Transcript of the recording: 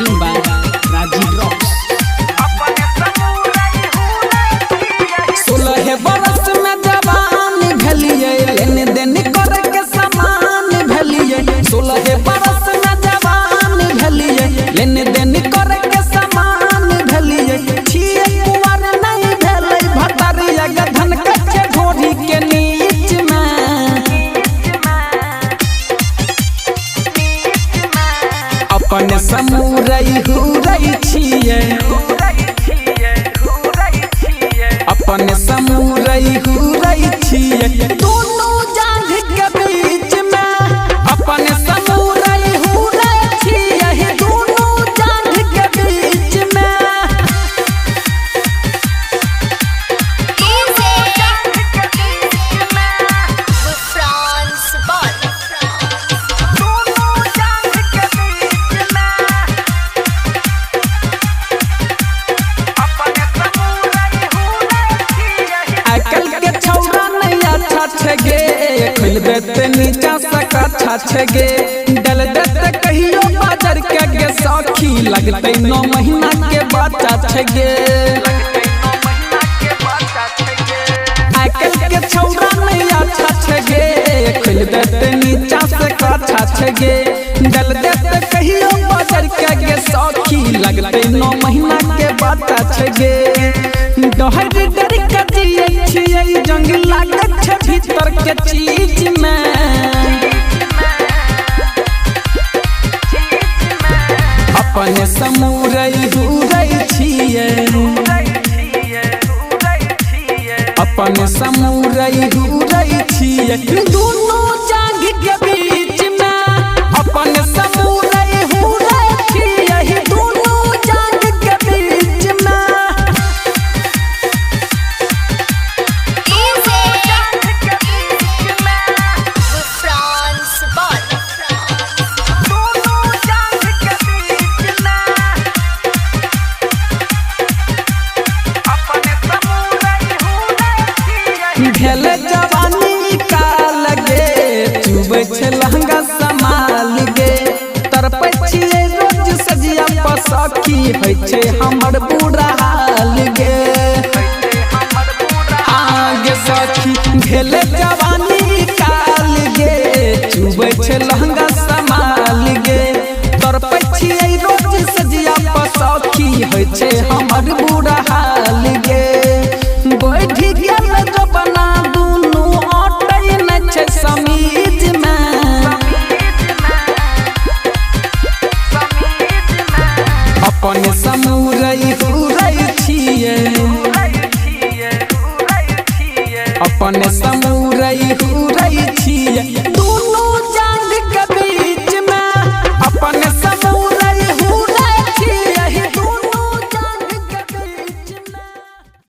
Recording by Rajiv rocks. 16 बरस में जवान भेलिए, लेने देने करे के समान भेलिए। 16 बरस में जवान भेलिए, लेने देने करे के समान भेलिए। छिए कुंवर नहीं भेलै भटरिया गधन कच्चे ढोरी के नीच में। अपन समुरई हुरई छिए, अपन समुरई हुरई छिए, दोनों जांघ के बीच में। अपन समुरई हुरई छिए, दोनों जांघ के बीच में। खुल देते नीचा सका छगे, डल देते कहियो बाजार के गे सखी। लगते 9 महीना के बच्चा छगे। आजकल के छौरा नहीं अच्छा छगे, खुल देते नीचा सका छगे, डल देते कहियो बाजार के गे सखी। लगते 9 महीना के बच्चा छगे। डहर डर के जिए छिए, जंग लागत छै भीतर के चीज में। अपन समुरई हुरई छिए, अपन समुरई हुरई छिए, दोनों जांघ के बीच में। अपन समुरई हुरई छिए, दोनों जांघ के बीच में। भेले जवानी का लगे, चुबे छे लहंगा संभाल गे। तरपै छिए रोज सजिया पसखी, होइ छे हमर बुरा हाल गे। हाँ गे सखी, भेले जवानी का लगे, चुबे छे लहंगा संभाल गे। तरपै छिए रोज सजिया पसखी, होइ छे हमर बुरा हाल गे। बैठ गेल जबना दुनू अटै नै छै समीज में। अपन समुरई हुरई छिए, अपन समुरई